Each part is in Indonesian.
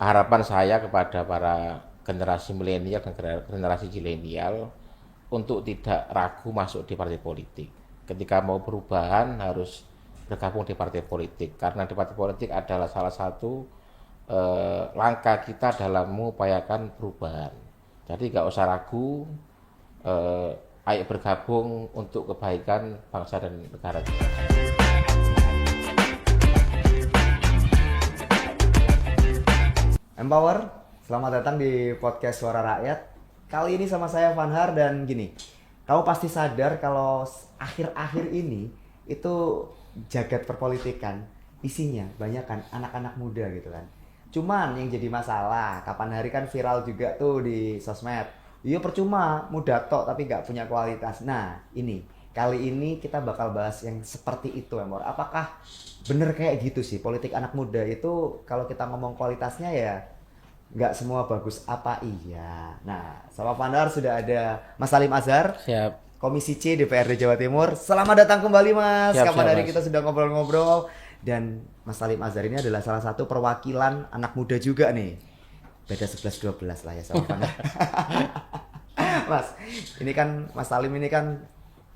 harapan saya kepada para generasi milenial dan generasi zilenial untuk tidak ragu masuk di partai politik. Ketika mau perubahan harus bergabung di partai politik, karena di partai politik adalah salah satu langkah kita dalam mengupayakan perubahan. Jadi nggak usah ragu, ayo bergabung untuk kebaikan bangsa dan negara kita. Empower, selamat datang di podcast Suara Rakyat. Kali ini sama saya Vanhar dan gini, kamu pasti sadar kalau akhir-akhir ini itu jagat perpolitikan isinya banyak kan anak-anak muda gitu kan. Cuman yang jadi masalah, kapan hari kan viral juga tuh di sosmed. Iya percuma, muda tok tapi nggak punya kualitas. Nah kali ini kita bakal bahas yang seperti itu Empower. Apakah bener kayak gitu sih politik anak muda itu kalau kita ngomong kualitasnya ya nggak semua bagus apa iya. Nah, sama Vandar sudah ada Mas Salim Azhar, Siap. Komisi C DPRD Jawa Timur. Selamat datang kembali Mas. Siap, Kapan siap, hari Mas. kita sudah ngobrol-ngobrol dan Mas Salim Azhar ini adalah salah satu perwakilan anak muda juga nih. Beda 11-12 lah ya sama Vandar. Mas, ini kan Mas Salim ini kan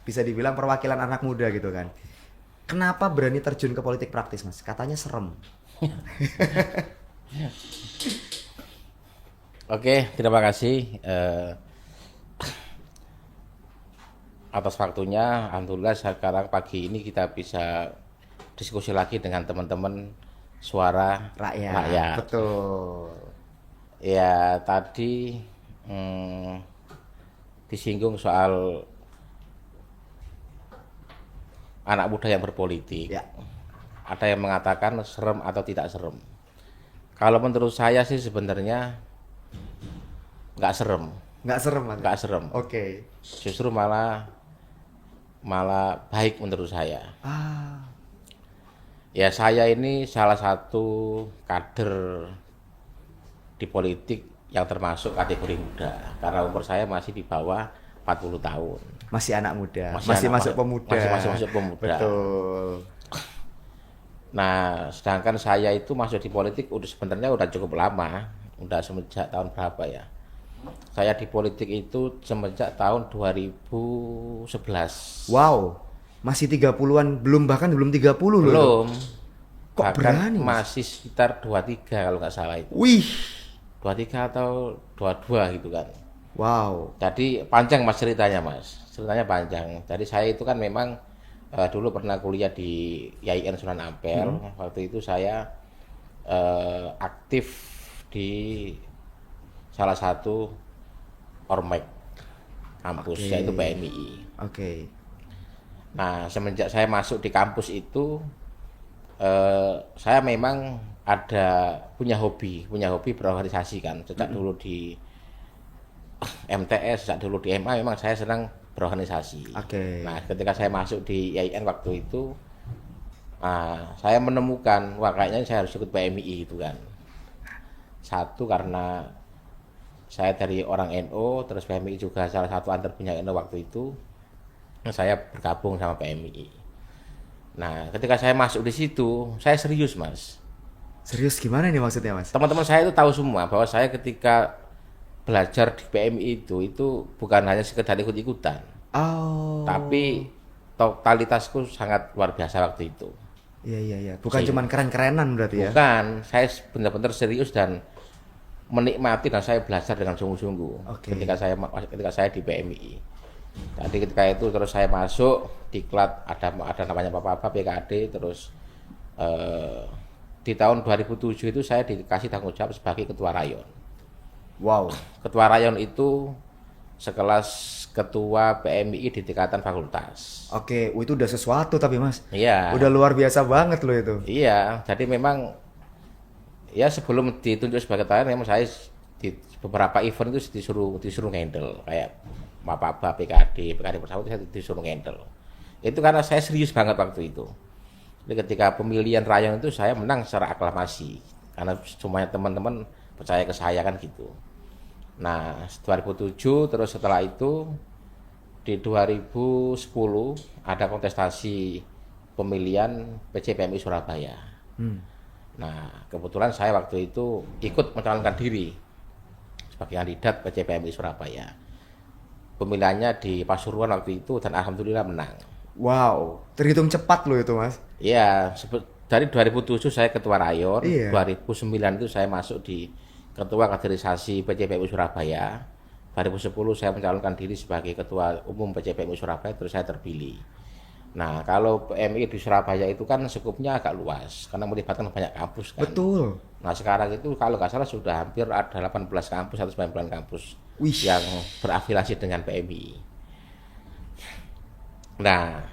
bisa dibilang perwakilan anak muda gitu kan. Kenapa berani terjun ke politik praktis Mas? Katanya serem. Oke, terima kasih atas waktunya. Alhamdulillah sekarang pagi ini kita bisa diskusi lagi dengan teman-teman suara rakyat. Betul. Ya tadi disinggung soal anak muda yang berpolitik. Ya. Ada yang mengatakan serem atau tidak serem. Kalau menurut saya sih sebenarnya nggak serem, Nggak serem Mas? nggak serem. Oke. Justru malah baik menurut saya. Ya saya ini salah satu kader di politik yang termasuk kategori muda karena umur saya masih di bawah 40 tahun. Masih anak muda, Masih masih anak masuk pemuda. masih masuk pemuda. Betul. Nah, sedangkan saya itu masuk di politik sebenarnya udah cukup lama, udah semenjak tahun berapa ya? Saya di politik itu semenjak tahun 2011. Wow. Masih 30-an, belum 30 loh. Belum. Kok Bahkan berani, Mas? masih sekitar 23 kalau nggak salah itu. Wih. 23 atau 22 gitu kan. Wow. Jadi panjang Mas ceritanya Mas. Ceritanya panjang. Jadi saya itu kan memang dulu pernah kuliah di IAIN Sunan Ampel. Waktu itu saya aktif di salah satu ormek kampus Oke. yaitu PMII. Oke. Nah, semenjak saya masuk di kampus itu saya memang punya hobi berorganisasi kan. Sejak dulu di MTS, sejak dulu di MA memang saya senang berorganisasi. Oke. Nah, ketika saya masuk di IAIN waktu itu, saya menemukan wah kayaknya saya harus ikut PMII itu kan. Satu karena saya dari orang NU, terus PMII juga salah satu antar punya NU waktu itu, saya bergabung sama PMII. Nah, ketika saya masuk di situ, saya serius Mas. Serius gimana nih maksudnya Mas? Teman-teman saya itu tahu semua bahwa saya ketika belajar di PMI itu bukan hanya sekedar ikut-ikutan, Oh. tapi totalitasku sangat luar biasa waktu itu. Iya. Bukan cuman keren-kerenan berarti ya? Bukan, saya benar-benar serius dan menikmati dan saya belajar dengan sungguh-sungguh Oke. ketika saya di PMI. Jadi ketika itu terus saya masuk diklat ada namanya Apa-apa PKD terus di tahun 2007 itu saya dikasih tanggung jawab sebagai ketua rayon. Wow. Ketua rayon itu sekelas ketua PMI di tingkatan fakultas. Oke, itu udah sesuatu tapi Mas. Iya. Udah luar biasa banget loh itu. Iya, jadi memang ya sebelum ditunjuk sebagai ketua rayon memang saya di beberapa event itu disuruh handle kayak Apa-apa PKD bersama saya disuruh handle. Itu karena saya serius banget waktu itu. Jadi ketika pemilihan rayon itu saya menang secara aklamasi karena semuanya teman-teman percaya ke saya kan gitu. Nah, 2007 terus setelah itu di 2010 ada kontestasi pemilihan PCPMI Surabaya. Nah, kebetulan saya waktu itu ikut mencalonkan diri sebagai kandidat PCPMI Surabaya. Pemilihannya di Pasuruan waktu itu dan alhamdulillah menang. Wow, terhitung cepat loh itu mas. Iya, dari 2007 saya ketua rayon, Iya. 2009 itu saya masuk di ketua kaderisasi PCPMI Surabaya. 2010 saya mencalonkan diri sebagai ketua umum PCPMI Surabaya, terus saya terpilih. Nah, kalau PMI di Surabaya itu kan skupnya agak luas karena melibatkan banyak kampus kan. Betul. Nah, sekarang itu kalau nggak salah sudah hampir ada 18 kampus atau 19 kampus Wih. yang berafiliasi dengan PMI. Nah,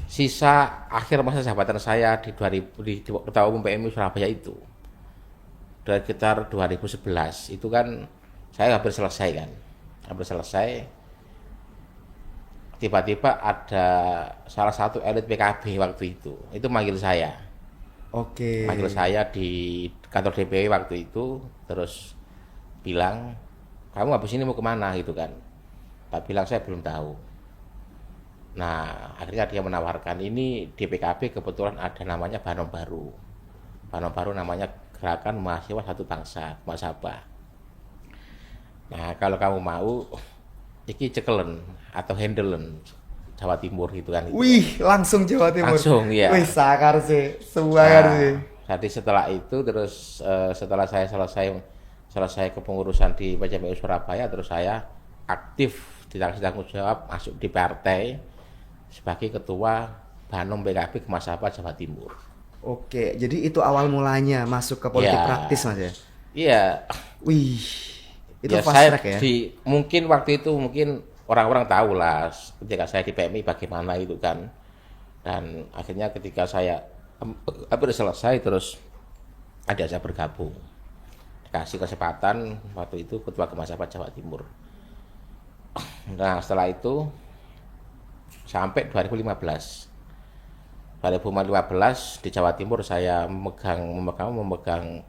sisa akhir masa jabatan saya di 2000 di Ketua Umum PMI Surabaya itu dari sekitar 2011 itu kan saya hampir selesai kan. Hampir selesai. Tiba-tiba ada salah satu elit PKB waktu itu manggil saya. Oke. Manggil saya di kantor DPW waktu itu, terus bilang, kamu habis ini mau kemana gitu kan. Tak bilang saya belum tahu. Nah, akhirnya dia menawarkan ini di PKB kebetulan ada namanya Banom Baru. Banom Baru namanya Gerakan Mahasiswa Satu Bangsa, Mahasaba. Nah, kalau kamu mau, iki cekelen atau handelen Jawa Timur gitu kan. Wih, langsung Jawa Timur. Langsung, iya. Wih, sakar sih, semangat sih. Jadi setelah itu terus setelah saya selesai kepengurusan di PCPMI Surabaya, terus saya aktif tidak tanggung jawab masuk di partai sebagai ketua Banom PKB Kemasapa Jawa Timur. Oke, jadi itu awal mulanya masuk ke politik Ya. praktis mas ya? Iya. Wih, itu Ya, fast saya track ya? mungkin waktu itu mungkin orang-orang tahu lah ketika saya di PMI bagaimana itu kan. Dan akhirnya ketika saya hampir selesai terus ada saya bergabung. Dikasih kesempatan waktu itu ketua Kemasapa Jawa Timur. Nah, setelah itu sampai 2015 di Jawa Timur saya memegang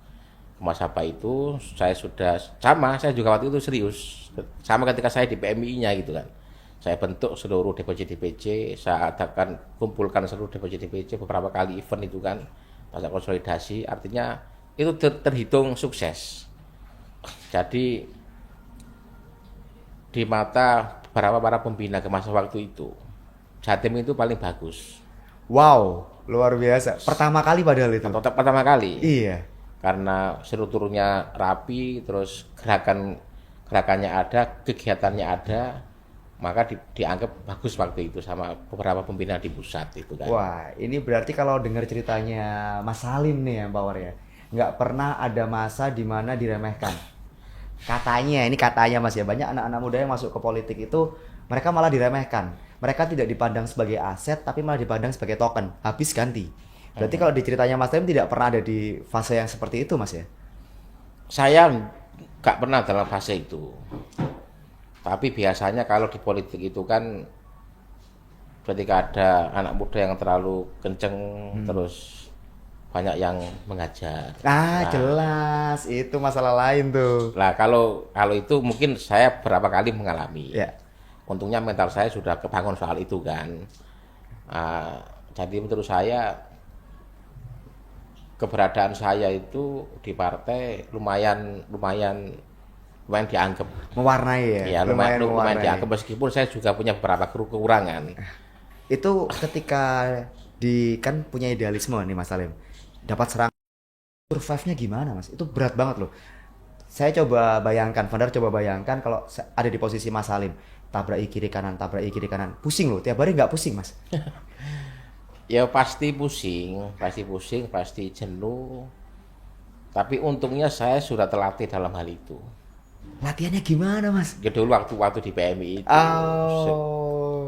Kemasapa itu. Saya sudah saya juga waktu itu serius sama ketika saya di PMI-nya gitu kan. Saya bentuk seluruh DPC, saya adakan kumpulkan seluruh DPC beberapa kali event itu kan, masa konsolidasi, artinya itu terhitung sukses. Jadi di mata beberapa para pembina ke masa waktu itu, Jatim itu paling bagus. Wow, luar biasa. Pertama kali padahal itu. Pertama kali. Iya. Karena strukturnya rapi, terus gerakannya ada, kegiatannya ada, maka dianggap bagus waktu itu sama beberapa pembina di pusat itu kan. Wah, ini berarti kalau dengar ceritanya Mas Salim nih ya, Pak War ya, nggak pernah ada masa di mana diremehkan. Katanya, ini katanya Mas ya, banyak anak-anak muda yang masuk ke politik itu mereka malah diremehkan. Mereka tidak dipandang sebagai aset, tapi malah dipandang sebagai token. Habis ganti. Berarti kalau di ceritanya Mas Salim tidak pernah ada di fase yang seperti itu, Mas ya? Saya nggak pernah dalam fase itu. Tapi biasanya kalau di politik itu kan ketika ada anak muda yang terlalu kenceng, terus banyak yang mengajar. Ah, Nah, jelas. Itu masalah lain tuh. Nah, kalau itu mungkin saya berapa kali mengalami. Ya. Untungnya mental saya sudah kebangun soal itu kan. Jadi menurut saya keberadaan saya itu di partai lumayan dianggap. Mewarnai ya? Ya, lumayan mewarnai. dianggap meskipun saya juga punya beberapa kekurangan. Itu ketika kan punya idealisme nih Mas Salim. Dapat serangan, survive-nya gimana Mas? Itu berat banget loh. Saya coba bayangkan, Vandar coba bayangkan kalau ada di posisi Mas Salim. Tabrak kiri kanan. Pusing loh, tiap hari nggak pusing Mas? Ya pasti pusing, pasti jenuh. Tapi untungnya saya sudah terlatih dalam hal itu. Latihannya gimana Mas? Ya dulu waktu di PMI itu.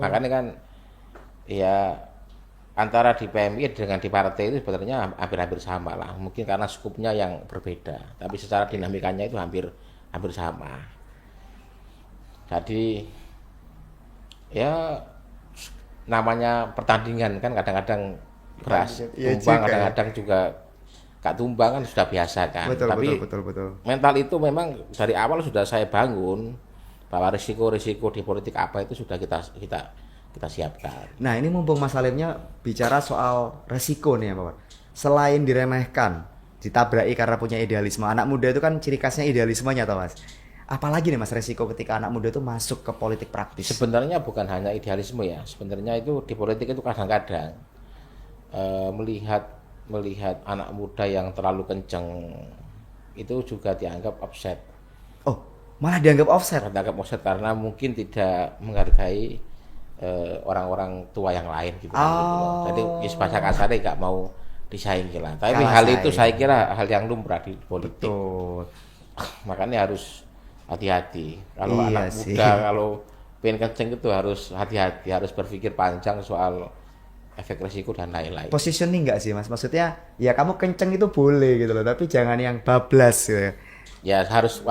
Makanya kan ya antara di PMI dengan di partai itu sebenarnya hampir sama lah. Mungkin karena skupnya yang berbeda, tapi secara dinamikanya itu hampir sama. Jadi ya namanya pertandingan kan kadang-kadang beras tumbang, kadang-kadang juga gak tumbang kan sudah biasa kan. Tapi betul. mental itu memang dari awal sudah saya bangun bahwa risiko-risiko di politik apa itu sudah kita siapkan. Nah ini mumpung Mas Salimnya bicara soal resiko nih ya Pak. selain diremehkan, ditabraki karena punya idealisme. Anak muda itu kan ciri khasnya idealismenya toh Mas. Apalagi nih Mas resiko ketika anak muda itu masuk ke politik praktis? Sebenarnya bukan hanya idealisme ya, sebenarnya itu di politik itu kadang-kadang melihat anak muda yang terlalu kenceng itu juga dianggap offset. Oh, malah dianggap offset. Dianggap offset karena mungkin tidak menghargai orang-orang tua yang lain gitu, kan, gitu loh. Jadi bahasa kasarnya nggak mau disaingi lah. Tapi Kalah hal itu saing. saya kira hal yang lumrah di politik. Betul. Makanya harus hati-hati. Kalau Iya anak sih. muda kalau pengen kenceng itu harus hati-hati, harus berpikir panjang soal efek risiko dan lain-lain. Positioning nggak sih Mas? Maksudnya ya kamu kenceng itu boleh gitu loh, tapi jangan yang bablas gitu. Ya harus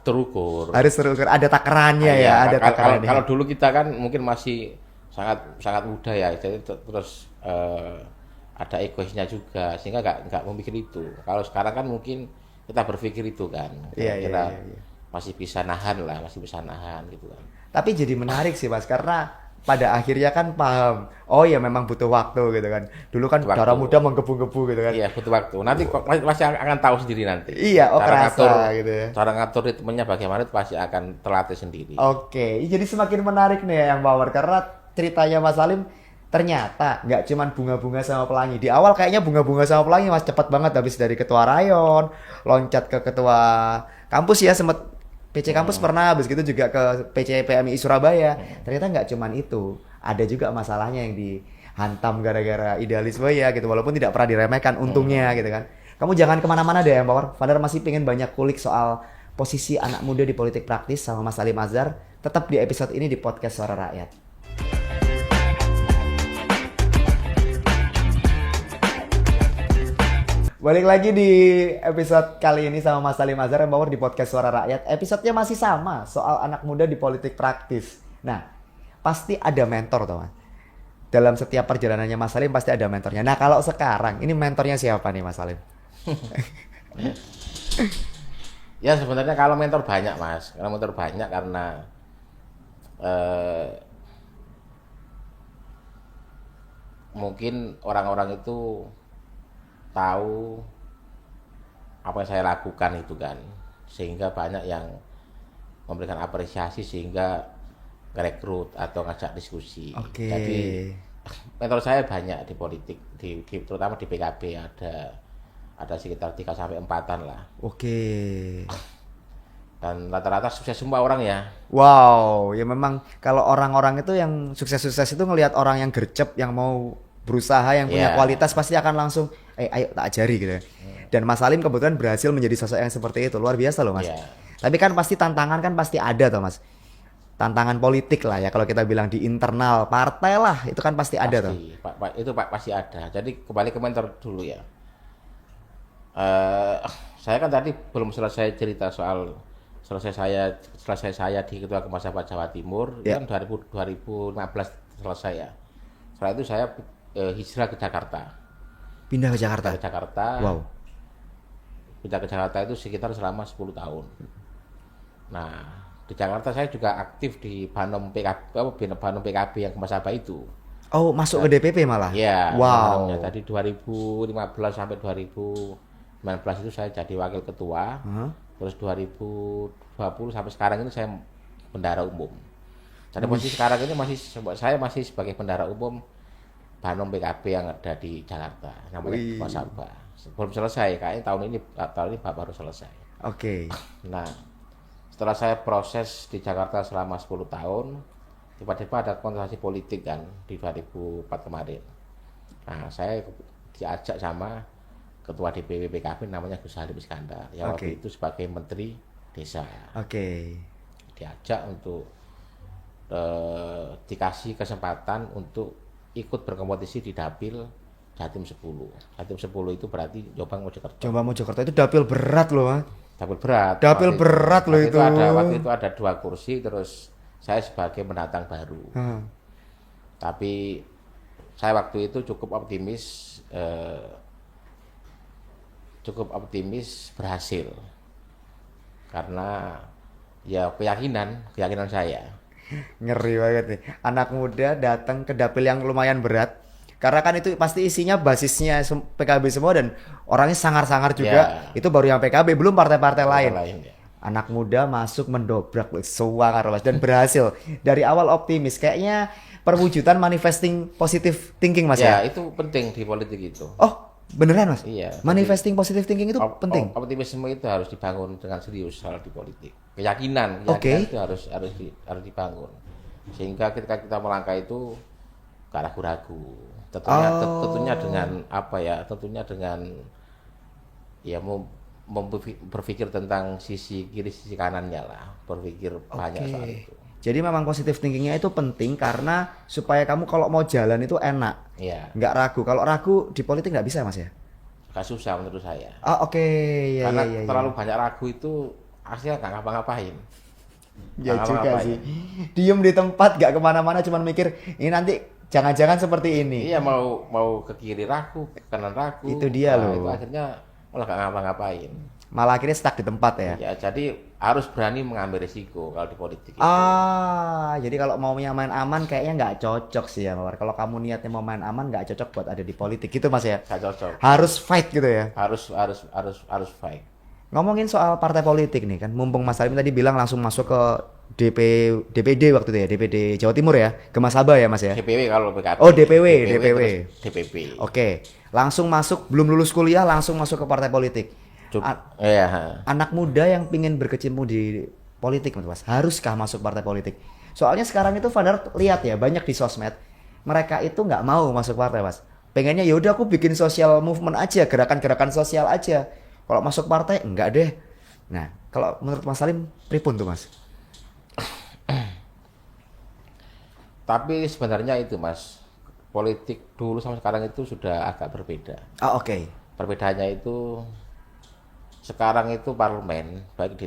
terukur. Harus terukur, ada takarannya Iya, ya, ada kalau takarannya. kalau dulu kita kan mungkin masih sangat sangat muda ya, jadi terus ada egoisnya juga sehingga nggak memikir itu. Kalau sekarang kan mungkin kita berpikir itu kan, Iya, iya, kira-kira iya, iya. masih bisa nahan lah, masih bisa nahan gitu kan. Tapi jadi menarik sih Mas, karena pada akhirnya kan paham, oh ya memang butuh waktu gitu kan. Dulu kan Butuh waktu. darah muda menggebu-gebu gitu kan. Iya butuh waktu. Nanti kok masih akan tahu sendiri nanti. Iya, oh kerasa ngatur, gitu ya. cara ngatur ritmenya bagaimana itu pasti akan terlatih sendiri. Oke, jadi semakin menarik nih ya yang Power, karena ceritanya Mas Salim ternyata nggak cuman bunga-bunga sama pelangi. Di awal kayaknya bunga-bunga sama pelangi Mas, cepat banget habis dari ketua rayon, loncat ke ketua kampus ya, sempet PC kampus pernah, habis gitu juga ke PC PMI Surabaya. Ternyata nggak cuman itu, ada juga masalahnya yang dihantam gara-gara idealisme ya gitu, walaupun tidak pernah diremehkan untungnya gitu kan. Kamu jangan kemana-mana deh yang Power. Fadar masih pengen banyak kulik soal posisi anak muda di politik praktis sama Mas Salim Azhar. Tetap di episode ini di podcast Suara Rakyat. Balik lagi di episode kali ini sama Mas Salim Azhar yang Power di podcast Suara Rakyat. Episodenya masih sama, soal anak muda di politik praktis. Nah, pasti ada mentor toh Mas. Dalam setiap perjalanannya Mas Salim pasti ada mentornya. Nah, kalau sekarang ini mentornya siapa nih Mas Salim? Ya sebenarnya kalau mentor banyak mas, kalau mentor banyak karena mungkin orang-orang itu tahu apa yang saya lakukan itu kan, sehingga banyak yang memberikan apresiasi sehingga rekrut atau ngajak diskusi. Oke. Jadi mentor saya banyak di politik, terutama di PKB ada sekitar 3 sampai 4-an lah. Oke. Dan rata-rata sukses semua orang ya. Wow, ya memang kalau orang-orang itu yang sukses-sukses itu ngelihat orang yang gercep, yang mau berusaha, yang punya Iya. kualitas, pasti akan langsung, ayo tak ajari gitu ya. Dan Mas Salim kebetulan berhasil menjadi sosok yang seperti itu, luar biasa loh Mas. Iya. Tapi kan pasti tantangan kan pasti ada toh Mas. Tantangan politik lah ya, kalau kita bilang di internal partai lah, itu kan pasti ada toh. Itu pasti ada. Jadi kembali ke mentor dulu ya. Saya kan tadi belum selesai cerita soal selesai saya di Ketua Kemasyarakatan Jawa Timur, Ya. kan 2015 selesai ya. Setelah itu saya hijrah ke Jakarta. Pindah ke Jakarta. Ke Jakarta. Wow. Pindah ke Jakarta itu sekitar selama 10 tahun. Nah, di Jakarta saya juga aktif di Banom PKB yang Kemasyarakatan itu. Oh, masuk ke DPP malah? Iya. Wow. Namanya. Tadi 2015 sampai 2019 itu saya jadi wakil ketua. Hah? Terus 2020 sampai sekarang ini saya bendahara umum. Jadi posisi sekarang ini saya masih sebagai bendahara umum Banom PKB yang ada di Jakarta, namanya Wih. Mas Abba. Belum selesai, kayaknya tahun ini baru selesai. Oke. Nah, setelah saya proses di Jakarta selama 10 tahun, tiba-tiba ada kontestasi politik kan di 2004 kemarin. Nah, saya diajak sama Ketua DPW PKB namanya Gus Halim Iskandar. Yang waktu Oke. itu sebagai Menteri Desa. Oke. Diajak untuk dikasih kesempatan untuk ikut berkompetisi di Dapil Jatim 10. Jatim 10 itu berarti Jombang Mojokerto. Coba Mojokerto itu dapil berat loh Mas. Dapil berat. Dapil berat loh itu. Waktu itu ada 2 kursi, terus saya sebagai pendatang baru. Hah. Tapi saya waktu itu cukup optimis berhasil. Karena ya keyakinan saya. Ngeri banget nih. Anak muda datang ke dapil yang lumayan berat, Karena kan itu pasti isinya basisnya PKB semua dan orangnya sangar-sangar juga. Itu baru yang PKB, belum partai-partai lain. Ya. Anak muda masuk mendobrak suara Mas dan berhasil. Dari awal optimis, kayaknya perwujudan manifesting positive thinking Mas ya. Itu penting di politik itu. Oh, beneran Mas? Iya. Manifesting positive thinking itu penting. Optimisme itu harus dibangun dengan serius soal di politik. Keyakinan itu harus dibangun. Sehingga ketika kita melangkah itu gak ragu-ragu. Tentunya dengan apa ya? Tentunya dengan ya berpikir tentang sisi kiri sisi kanannya lah, berpikir banyak soal itu. Jadi memang positive thinkingnya itu penting karena supaya kamu kalau mau jalan itu enak, nggak ragu. Kalau ragu di politik nggak bisa Mas ya? Agak susah menurut saya. Karena terlalu banyak ragu itu akhirnya nggak ngapa-ngapain. Ya juga sih. Diem di tempat nggak kemana-mana, cuman mikir ini nanti jangan-jangan seperti ini. Iya mau ke kiri ragu, ke kanan ragu. Itu dia loh. Itu akhirnya malah gak ngapa-ngapain. Malah akhirnya stuck di tempat ya. Ya, jadi harus berani mengambil risiko kalau di politik itu. Jadi kalau mau main aman kayaknya nggak cocok sih ya, Mawar. Kalau kamu niatnya mau main aman nggak cocok buat ada di politik gitu Mas ya. Gak cocok. Harus fight gitu ya. Harus fight. Ngomongin soal partai politik nih kan, mumpung Mas Salim tadi bilang langsung masuk ke DPD waktu itu ya, DPD Jawa Timur ya, ke Mas Haba ya Mas ya. DPW kalau PKB. Oh DPW. DPP. Oke, langsung masuk, belum lulus kuliah langsung masuk ke partai politik. Anak muda yang pingin berkecimpung di politik Mas, haruskah masuk partai politik? Soalnya sekarang itu Fadar lihat ya, banyak di sosmed, mereka itu nggak mau masuk partai Mas. Pengennya ya udah aku bikin social movement aja, gerakan-gerakan sosial aja. Kalau masuk partai enggak deh. Nah, kalau menurut Mas Salim, pripun tuh Mas? Tapi sebenarnya itu Mas, politik dulu sama sekarang itu sudah agak berbeda. Oke. Perbedaannya itu sekarang itu parlemen baik di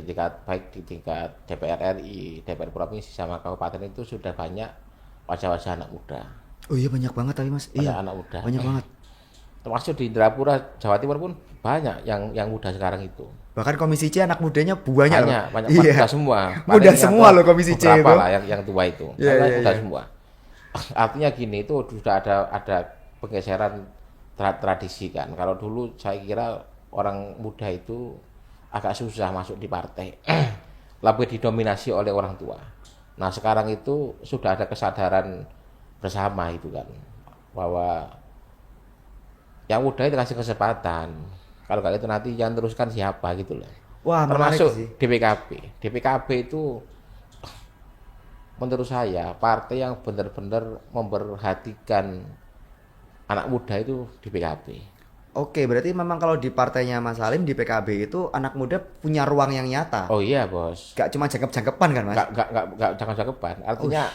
tingkat DPR RI, DPR provinsi sama kabupaten itu sudah banyak wajah-wajah anak muda. Oh iya banyak banget tapi Mas. Iya. Anak muda. Banyak banget. Termasuk di Indrapura, Jawa Timur pun banyak yang muda sekarang itu. Bahkan Komisi C anak mudanya banyak muda semua. Muda semua loh Komisi C itu. Lah yang tua itu. Muda semua. Artinya gini, itu sudah ada penggeseran tradisi kan. Kalau dulu saya kira orang muda itu agak susah masuk di partai. Lebih didominasi oleh orang tua. Nah, sekarang itu sudah ada kesadaran bersama itu kan, bahwa yang muda itu kasih kesempatan. Kalau nggak itu nanti yang teruskan siapa gitu loh. Wah, termasuk sih. DPKB itu menurut saya partai yang benar-benar memperhatikan anak muda itu DPKB. Oke, berarti memang kalau di partainya Mas Salim di PKB itu anak muda punya ruang yang nyata. Oh iya bos. Gak cuma jangkep-jangkepan kan Mas? Gak jangkep-jangkepan. Artinya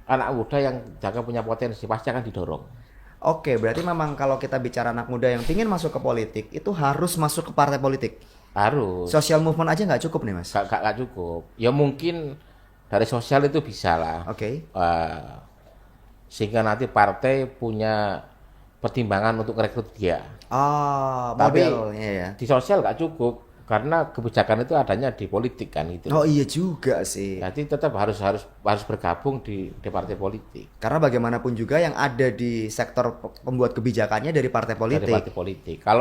anak muda yang jangkep punya potensi pasti akan didorong. Oke, berarti memang kalau kita bicara anak muda yang ingin masuk ke politik itu harus masuk ke partai politik. Harus. Social movement aja nggak cukup nih Mas? Gak cukup. Ya mungkin dari sosial itu bisa lah. Oke. Sehingga nanti partai punya pertimbangan untuk merekrut dia. Modelnya ya. Di sosial nggak cukup karena kebijakan itu adanya di politik kan itu. Oh iya juga sih. Jadi tetap harus bergabung di partai politik. Karena bagaimanapun juga yang ada di sektor pembuat kebijakannya dari partai politik. Dari partai politik. Kalau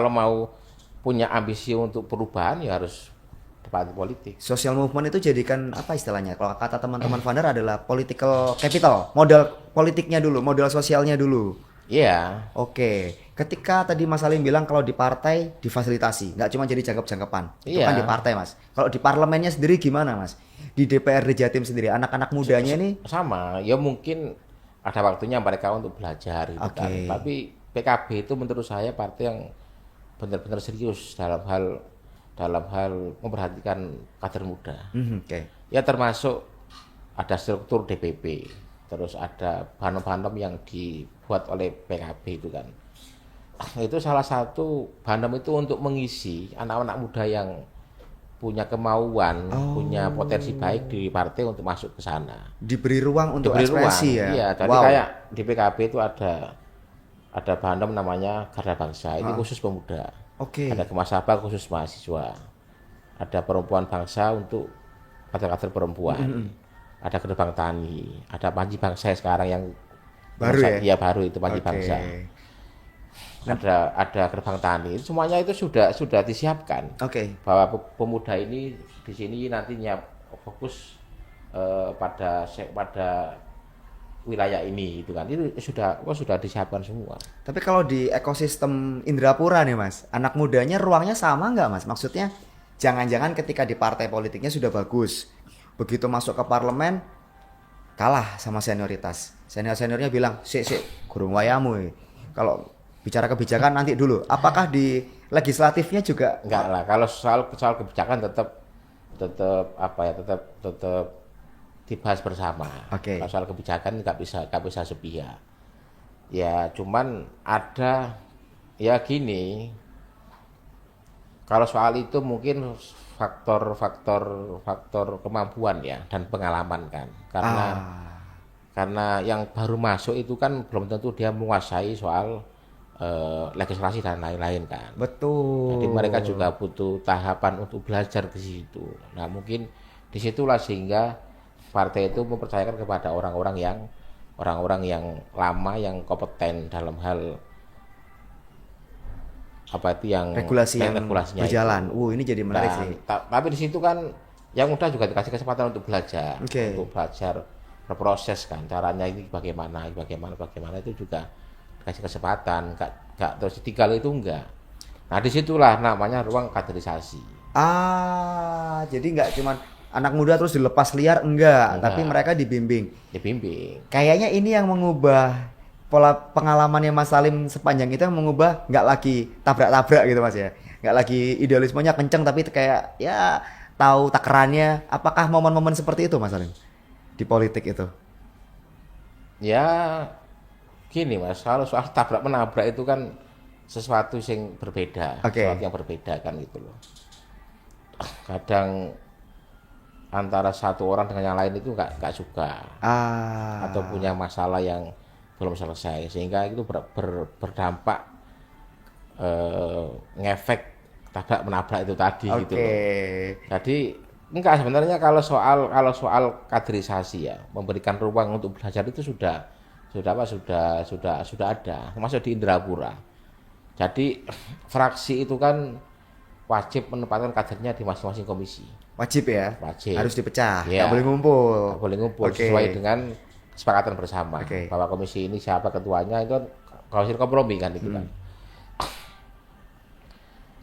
mau punya ambisi untuk perubahan ya harus di partai politik. Social movement itu jadikan apa istilahnya? Kalau kata teman-teman Vander adalah political capital, modal politiknya dulu, modal sosialnya dulu. Iya. Oke. Ketika tadi Mas Salim bilang kalau di partai difasilitasi, nggak cuma jadi jangkep-jangkepan. Itu kan di partai Mas. Kalau di parlemennya sendiri gimana Mas? Di DPRD Jatim sendiri, anak-anak mudanya ini sama. Ya mungkin ada waktunya mereka untuk belajar gitu kan. Tapi PKB itu menurut saya partai yang benar-benar serius dalam hal memperhatikan kader muda. Ya termasuk ada struktur DPP, terus ada banom-banom yang dibuat oleh PKB itu kan. Itu salah satu banom itu untuk mengisi anak-anak muda yang punya kemauan, punya potensi baik di partai untuk masuk ke sana. Diberi ruang untuk ekspresi ya. Iya, jadi kayak di PKB itu ada banom namanya Garda Bangsa, ini khusus pemuda. Ada Kemasaba khusus mahasiswa. Ada Perempuan Bangsa untuk kader-kader perempuan. Ada Gerbang Tani, ada Panji Bangsa sekarang yang Baru ya? Iya baru itu Panji Oke. Bangsa. Ada gerbang tani. Semuanya itu sudah disiapkan. Oke. Bahwa pemuda ini di sini nantinya fokus pada wilayah ini itu kan. Itu sudah disiapkan semua. Tapi kalau di ekosistem Indrapura nih Mas, anak mudanya ruangnya sama nggak Mas? Maksudnya jangan-jangan ketika di partai politiknya sudah bagus, begitu masuk ke parlemen kalah sama senioritas. Seniornya bilang, sik, gurung wayamu. Kalau bicara kebijakan nanti dulu. Apakah di legislatifnya juga? Enggak lah, kalau soal kebijakan tetap apa ya, tetap dibahas bersama. Oke. Kalau soal kebijakan nggak bisa sepihak. Ya cuman ada ya gini. Kalau soal itu mungkin faktor kemampuan ya dan pengalaman kan. Karena yang baru masuk itu kan belum tentu dia menguasai soal legislasi dan lain-lain kan. Betul. Jadi mereka juga butuh tahapan untuk belajar ke situ. Nah mungkin disitulah sehingga partai itu mempercayakan kepada orang-orang yang lama, yang kompeten dalam hal apa itu yang regulasinya berjalan. Itu. Ini jadi menarik sih. Tapi di situ kan yang muda juga dikasih kesempatan untuk belajar, untuk belajar berproses kan. Caranya ini bagaimana itu juga dikasih kesempatan. Gak terus ditinggal itu enggak. Nah disitulah namanya ruang kaderisasi. Jadi nggak cuman anak muda terus dilepas liar enggak, tapi mereka dibimbing. Kayaknya ini yang mengubah pola pengalamannya Mas Salim sepanjang itu, yang mengubah nggak lagi tabrak-tabrak gitu Mas ya. Nggak lagi idealismenya kenceng tapi kayak ya tahu takarannya. Apakah momen-momen seperti itu Mas Salim di politik itu? Ya gini Mas, kalau soal tabrak menabrak itu kan sesuatu yang berbeda, sesuatu yang berbeda kan gitu loh. Kadang antara satu orang dengan yang lain itu nggak suka atau punya masalah yang belum selesai sehingga itu berdampak ngefek tabrak menabrak itu tadi gitu loh. Jadi enggak, sebenarnya kalau soal kaderisasi ya, memberikan ruang untuk belajar itu sudah ada, termasuk di Indrapura. Jadi fraksi itu kan wajib menempatkan kadernya di masing-masing komisi. Wajib ya? Wajib. Harus dipecah, ya, nggak boleh ngumpul. Nggak boleh ngumpul, sesuai dengan kesepakatan bersama. Bahwa komisi ini siapa ketuanya itu komisi kompromi kan itu kan.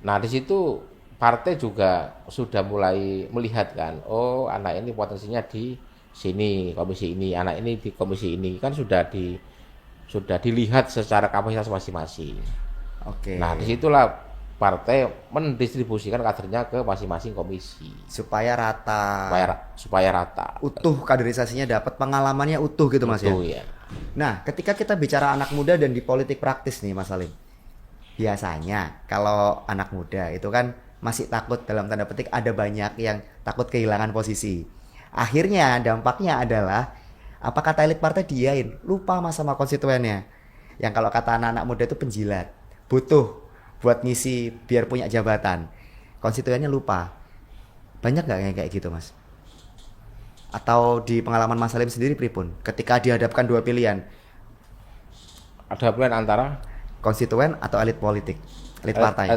Nah di situ partai juga sudah mulai melihat kan, oh anak ini potensinya di sini komisi ini, anak ini di komisi ini, kan sudah dilihat secara kapasitas masing-masing. Nah disitulah partai mendistribusikan kadernya ke masing-masing komisi supaya rata, utuh, kaderisasinya dapat, pengalamannya utuh gitu Mas ya. Nah ketika kita bicara anak muda dan di politik praktis nih Mas Salim, biasanya kalau anak muda itu kan masih takut, dalam tanda petik ada banyak yang takut kehilangan posisi. Akhirnya dampaknya adalah apa kata elit partai, diain lupa Mas sama konstituennya, yang kalau kata anak-anak muda itu penjilat, butuh buat ngisi biar punya jabatan, konstituennya lupa. Banyak nggak kayak gitu Mas? Atau di pengalaman Mas Salim sendiri pripun ketika dihadapkan dua pilihan? Ada pilihan antara konstituen atau elit politik, elit partai.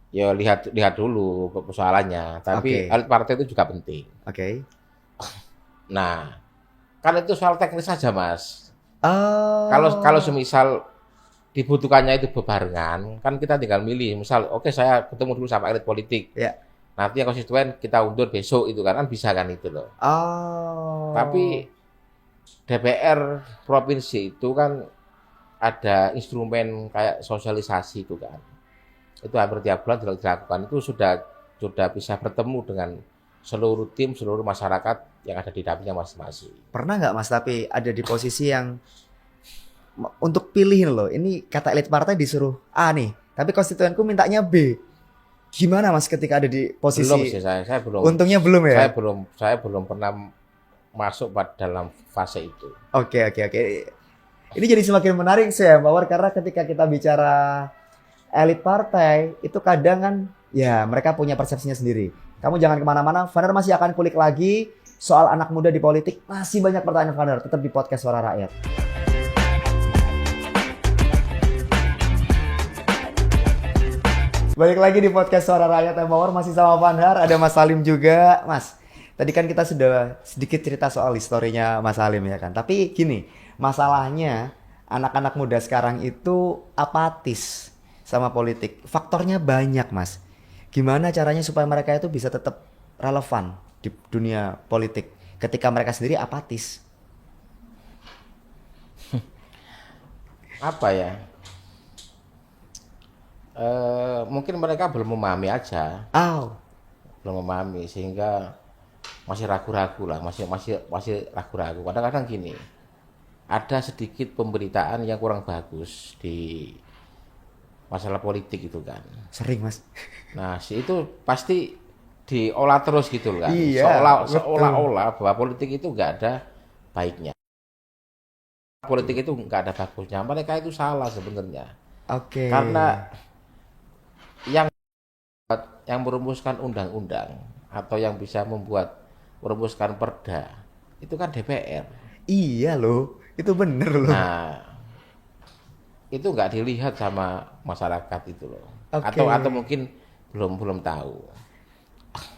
Ya lihat dulu persoalannya, tapi elit partai itu juga penting. Nah, kan itu soal teknis saja Mas. Kalau semisal dibutuhkannya itu bebarengan, kan kita tinggal milih. Misal, saya ketemu dulu sama elit politik. Nanti yang konstituen kita undur besok itu kan bisa kan itu loh. Tapi DPR provinsi itu kan ada instrumen kayak sosialisasi itu kan. Itu hampir tiap bulan dilakukan. Itu sudah bisa bertemu dengan seluruh tim, seluruh masyarakat yang ada di dapilnya masing-masing. Pernah nggak Mas tapi ada di posisi yang untuk pilihin loh, ini kata elit partai disuruh A nih, tapi konstituenku mintanya B. Gimana Mas ketika ada di posisi? Belum sih, saya belum. Untungnya belum ya. Saya belum pernah masuk dalam fase itu. Oke. Ini jadi semakin menarik sih ya, Mawar, karena ketika kita bicara elit partai itu kadang kan ya mereka punya persepsinya sendiri. Kamu jangan kemana-mana, Vaner masih akan kulik lagi soal anak muda di politik. Masih banyak pertanyaan Vanhar, tetap di podcast Suara Rakyat. Balik lagi di podcast Suara Rakyat Empower, masih sama Vanhar, ada Mas Salim juga. Mas, tadi kan kita sudah sedikit cerita soal historinya Mas Salim ya kan. Tapi gini, masalahnya anak-anak muda sekarang itu apatis sama politik. Faktornya banyak, Mas. Gimana caranya supaya mereka itu bisa tetap relevan di dunia politik ketika mereka sendiri apatis? Apa ya? Mungkin mereka belum memahami aja, belum memahami sehingga masih ragu-ragu lah, masih ragu-ragu. Kadang-kadang gini, ada sedikit pemberitaan yang kurang bagus di masalah politik itu kan. Sering, Mas. Nah, itu pasti diolah terus gitu kan. Iya, Seolah-olah bahwa politik itu nggak ada baiknya. Politik itu nggak ada bagusnya. Mereka itu salah sebenarnya. Oke. Karena yang merumuskan undang-undang atau yang bisa merumuskan perda itu kan DPR. Iya loh, itu bener loh. Nah, itu nggak dilihat sama masyarakat itu loh. Oke. Atau mungkin belum tahu.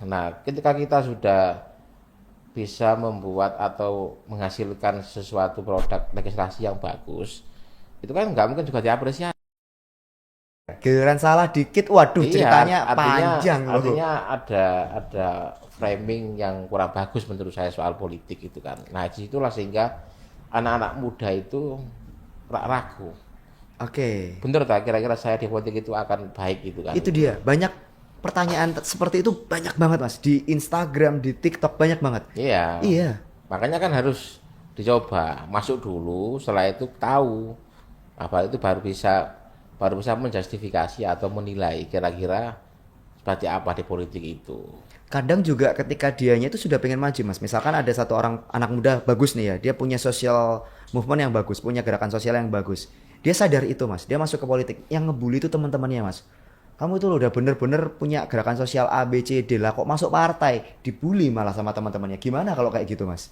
Nah, ketika kita sudah bisa membuat atau menghasilkan sesuatu produk legislasi yang bagus, itu kan nggak mungkin juga diapresiasi. Giliran salah dikit, waduh ceritanya panjang loh. Artinya ada framing yang kurang bagus menurut saya soal politik itu kan. Nah, disitulah sehingga anak-anak muda itu ragu. Oke. Bener tak kira-kira saya di politik itu akan baik itu kan? Itu dia, banyak pertanyaan seperti itu banyak banget Mas. Di Instagram, di TikTok banyak banget. Iya. Iya. Makanya kan harus dicoba, masuk dulu, setelah itu tahu apa itu baru bisa menjustifikasi atau menilai kira-kira seperti apa di politik itu. Kadang juga ketika dianya itu sudah pengen maju Mas. Misalkan ada satu orang anak muda bagus nih ya, dia punya social movement yang bagus, punya gerakan sosial yang bagus. Dia sadar itu Mas, dia masuk ke politik. Yang ngebully itu teman-temannya Mas. Kamu itu loh udah bener-bener punya gerakan sosial A, B, C, D lah, kok masuk partai? Dibully malah sama teman-temannya. Gimana kalau kayak gitu Mas?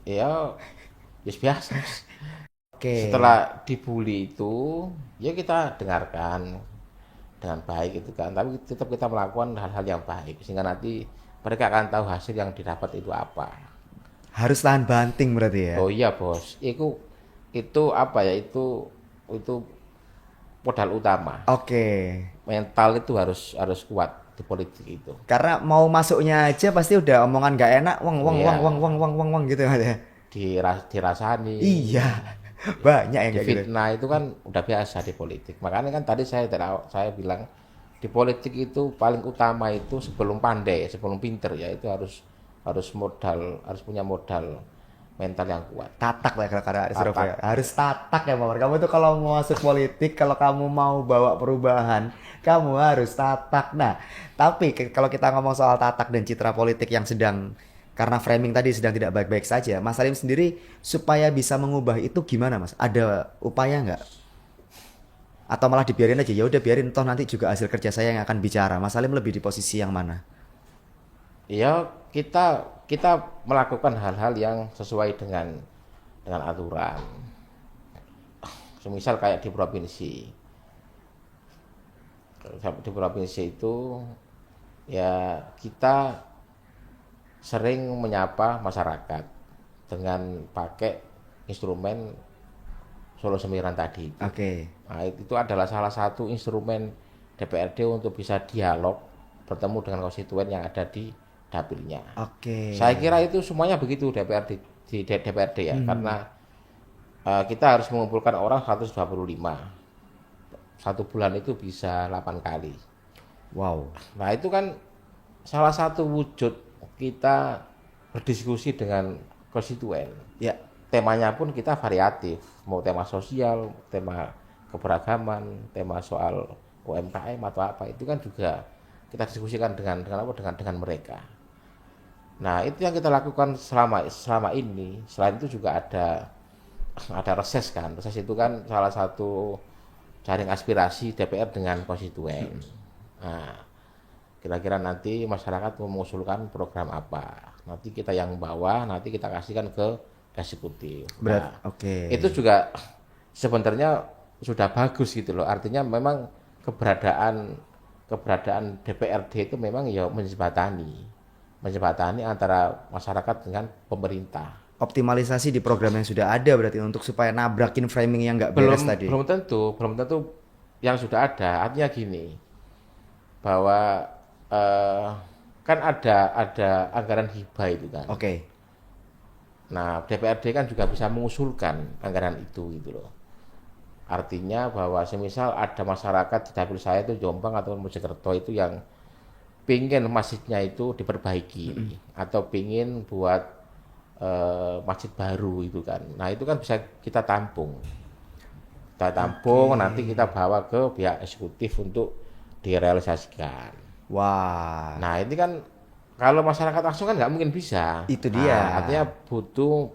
Ya, biasa. Oke. Setelah dibully itu, ya kita dengarkan dengan baik itu kan. Tapi tetap kita melakukan hal-hal yang baik sehingga nanti mereka akan tahu hasil yang didapat itu apa. Harus tahan banting berarti ya? Oh iya bos, itu apa ya? Itu modal utama. Oke. Mental itu harus kuat di politik itu. Karena mau masuknya aja pasti udah omongan gak enak, Iya. wang gitu ya. Dirasani. Iya. Banyak yang kayak gitu. Fitnah itu kan udah biasa di politik. Makanya kan tadi saya bilang di politik itu paling utama itu sebelum pandai, sebelum pinter ya itu harus punya modal mental yang kuat. Tatak lah kalau ada Surabaya. Harus tatak ya, Mawar. Kamu tuh kalau mau masuk politik, kalau kamu mau bawa perubahan, kamu harus tatak. Nah, tapi kalau kita ngomong soal tatak dan citra politik yang sedang karena framing tadi sedang tidak baik-baik saja, Mas Salim sendiri supaya bisa mengubah itu gimana, Mas? Ada upaya nggak? Atau malah dibiarin aja? Ya udah biarin, toh nanti juga hasil kerja saya yang akan bicara. Mas Salim lebih di posisi yang mana? Ya kita melakukan hal-hal yang sesuai dengan aturan. Semisal kayak di provinsi itu ya kita sering menyapa masyarakat dengan pakai instrumen Solo Sembilan tadi. Oke. Nah, itu adalah salah satu instrumen DPRD untuk bisa dialog bertemu dengan konstituen yang ada di dapilnya. Oke. Saya kira itu semuanya begitu di DPRD ya, karena kita harus mengumpulkan orang 125. Satu bulan itu bisa 8 kali. Wow. Nah, itu kan salah satu wujud kita berdiskusi dengan konstituen. Ya. Temanya pun kita variatif, mau tema sosial, tema keberagaman, tema soal UMKM atau apa, itu kan juga kita diskusikan dengan mereka. Nah, itu yang kita lakukan selama ini. Selain itu juga ada reses kan. Reses itu kan salah satu jaring aspirasi DPR dengan konstituen. Nah, kira-kira nanti masyarakat mengusulkan program apa. Nanti kita yang bawah, nanti kita kasihkan ke eksekutif. Berat. Oke. Itu juga sebenarnya sudah bagus gitu loh. Artinya memang keberadaan DPRD itu memang ya menjembatani antara masyarakat dengan pemerintah. Optimalisasi di program yang sudah ada berarti untuk supaya nabrakin framing yang nggak beres tadi. Belum tentu yang sudah ada. Artinya gini, bahwa kan ada anggaran hibah itu kan. Oke. Nah, DPRD kan juga bisa mengusulkan anggaran itu gitu loh. Artinya bahwa semisal ada masyarakat di dapil saya itu Jombang atau Mojokerto itu yang pingin masjidnya itu diperbaiki atau pingin buat masjid baru itu kan. Nah, itu kan bisa kita tampung. Nanti kita bawa ke pihak eksekutif untuk direalisasikan. Wah. Nah, ini kan kalau masyarakat langsung kan nggak mungkin bisa. Itu dia. Nah, artinya butuh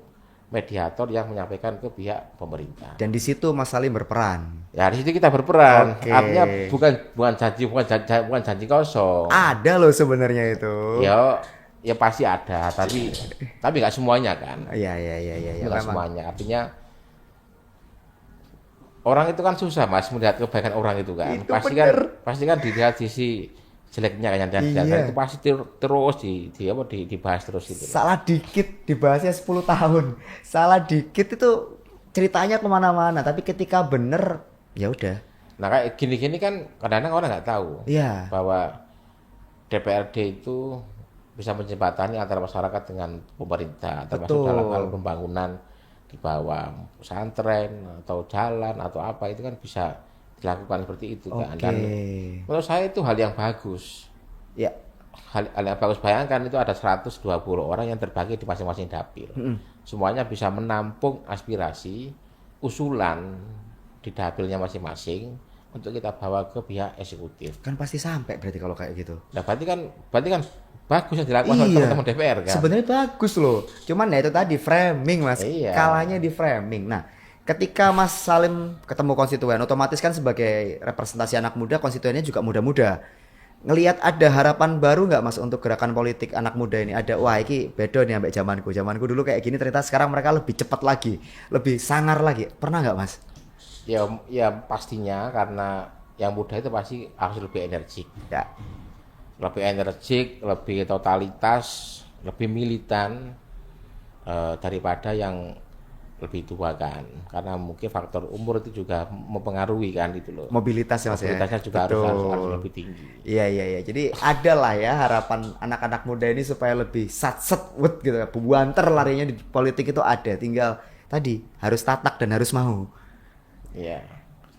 mediator yang menyampaikan ke pihak pemerintah. Dan di situ Mas Salim berperan. Ya, di situ kita berperan. Oke. Artinya bukan janji kosong. Ada loh sebenarnya itu. Ya pasti ada, tapi nggak semuanya kan. Iya. Nggak semuanya. Artinya orang itu kan susah Mas melihat kebaikan orang itu kan. Itu bener. Pasti kan dilihat sisi jeleknya kan Iya. itu pasti terus dibahas terus gitu. Salah dikit dibahasnya 10 tahun. Salah dikit itu ceritanya kemana-mana. Tapi ketika bener, ya udah. Nah kayak gini-gini kan kadang-kadang orang nggak tahu Iya. bahwa DPRD itu bisa menjembatani antara masyarakat dengan pemerintah, termasuk Betul. dalam hal pembangunan di bawah pesantren atau jalan atau apa itu kan bisa dilakukan seperti itu kan. Oke. Dan menurut saya itu hal yang bagus. Ya. Hal yang bagus, bayangkan itu ada 120 orang yang terbagi di masing-masing dapil. Semuanya bisa menampung aspirasi, usulan di dapilnya masing-masing untuk kita bawa ke pihak eksekutif. Kan pasti sampai berarti kalau kayak gitu. Nah, berarti kan bagus yang dilakukan oleh teman-teman DPR kan. Sebenarnya bagus loh. Cuman ya itu tadi framing Mas. Iya. Kalahnya di framing. Nah, ketika Mas Salim ketemu konstituen, otomatis kan sebagai representasi anak muda, konstituennya juga muda-muda. Ngelihat ada harapan baru nggak Mas untuk gerakan politik anak muda ini? Ada, wah ini beda nih sampai zamanku. Zamanku dulu kayak gini, ternyata sekarang mereka lebih cepat lagi, lebih sangar lagi. Pernah nggak Mas? Ya pastinya karena yang muda itu pasti harus lebih energik. Ya. Lebih energik, lebih totalitas, lebih militan daripada yang lebih tua kan. Karena mungkin faktor umur itu juga mempengaruhi kan itu loh. Mobilitasnya Mas ya. Mobilitasnya juga harus lebih tinggi. Iya. Jadi ada lah ya harapan anak-anak muda ini supaya lebih satset wet gitu. Buanter larinya di politik itu ada. Tinggal tadi harus tatak dan harus mau. Iya.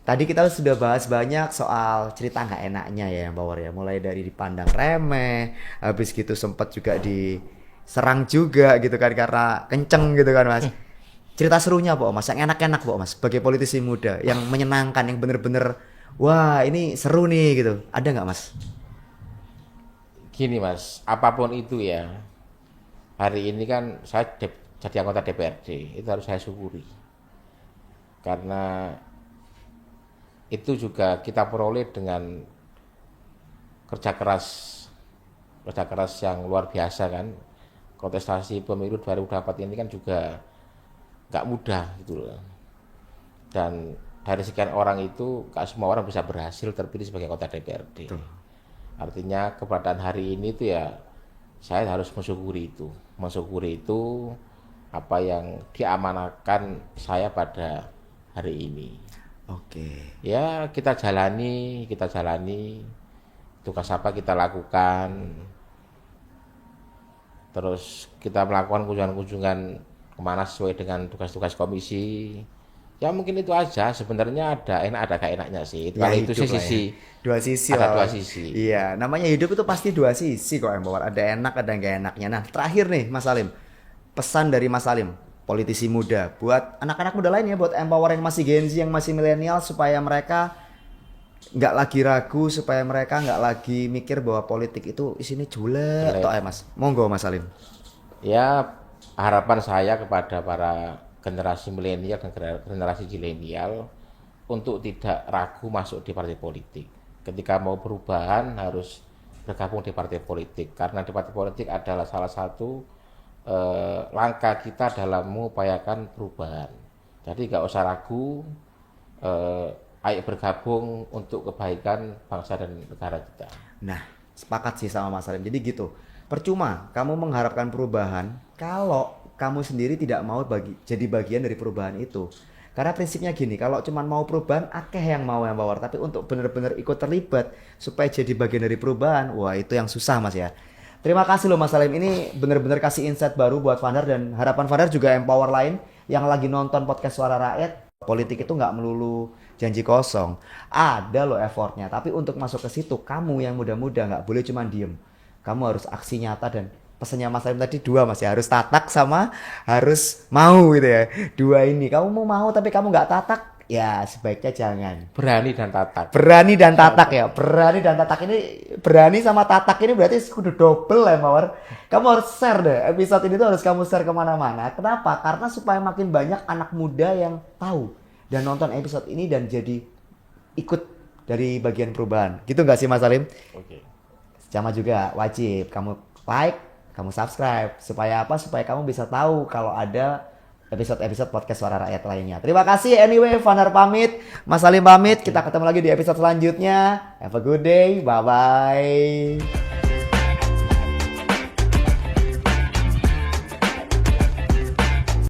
Tadi kita sudah bahas banyak soal cerita nggak enaknya ya yang Power ya. Mulai dari dipandang remeh, habis gitu sempat juga diserang juga gitu kan karena kenceng gitu kan Mas. Cerita serunya Pak Mas, yang enak-enak Pak Mas sebagai politisi muda, yang menyenangkan, yang bener-bener wah ini seru nih gitu. Ada nggak Mas? Gini Mas, apapun itu ya, hari ini kan saya jadi anggota DPRD, itu harus saya syukuri. Karena itu juga kita peroleh dengan kerja keras yang luar biasa kan. Kontestasi pemilu 2024 ini kan juga nggak mudah gitu loh. Dan dari sekian orang itu, gak semua orang bisa berhasil terpilih sebagai anggota DPRD. Betul. Artinya keberadaan hari ini itu ya saya harus mensyukuri itu apa yang diamanahkan saya pada hari ini. Oke. Ya kita jalani tugas apa kita lakukan, terus kita melakukan kunjungan-kunjungan kemana sesuai dengan tugas-tugas komisi. Ya mungkin itu aja, sebenarnya ada enak ada gak enaknya sih. Ya, Kalau itu sih hidup lah sisi ya. Dua sisi ada lah. dua sisi. Iya, namanya hidup itu pasti dua sisi kok Empower. Ada enak, ada nggak enaknya. Nah, terakhir nih Mas Salim, pesan dari Mas Salim, politisi muda, buat anak-anak muda lain ya, buat Empower yang masih Gen Z, yang masih milenial, supaya mereka nggak lagi ragu, supaya mereka nggak lagi mikir bahwa politik itu isinya julek. Toh ya Mas, monggo Mas Salim. Ya harapan saya kepada para generasi milenial dan generasi zilenial untuk tidak ragu masuk di partai politik. Ketika mau perubahan harus bergabung di partai politik, karena di partai politik adalah salah satu langkah kita dalam mengupayakan perubahan. Jadi nggak usah ragu, ayo bergabung untuk kebaikan bangsa dan negara kita. Nah, sepakat sih sama Mas Salim. Jadi gitu. Percuma kamu mengharapkan perubahan kalau kamu sendiri tidak mau jadi bagian dari perubahan itu. Karena prinsipnya gini, kalau cuma mau perubahan, akeh yang mau yang power. Tapi untuk benar-benar ikut terlibat supaya jadi bagian dari perubahan, wah itu yang susah Mas ya. Terima kasih loh Mas Salim. Ini benar-benar kasih insight baru buat Vandar dan harapan Vandar juga empower lain yang lagi nonton podcast Suara Rakyat. Politik itu nggak melulu janji kosong. Ada loh effortnya. Tapi untuk masuk ke situ, kamu yang muda-muda nggak boleh cuma diem. Kamu harus aksi nyata dan pesannya Mas Salim tadi dua Mas ya. Harus tatak sama harus mau gitu ya. Dua ini. Kamu mau tapi kamu nggak tatak, ya sebaiknya jangan. Berani dan tatak. Berani dan tatak ya. Berani dan tatak ini, berani sama tatak ini berarti kudu double ya Mawar. Kamu harus share deh. Episode ini tuh harus kamu share kemana-mana. Kenapa? Karena supaya makin banyak anak muda yang tahu dan nonton episode ini dan jadi ikut dari bagian perubahan. Gitu nggak sih Mas Salim? Oke. Sama juga wajib kamu like, kamu subscribe. Supaya apa? Supaya kamu bisa tahu kalau ada episode-episode podcast Suara Rakyat lainnya. Terima kasih anyway, Vandar pamit, Mas Salim pamit. Kita ketemu lagi di episode selanjutnya. Have a good day. Bye-bye.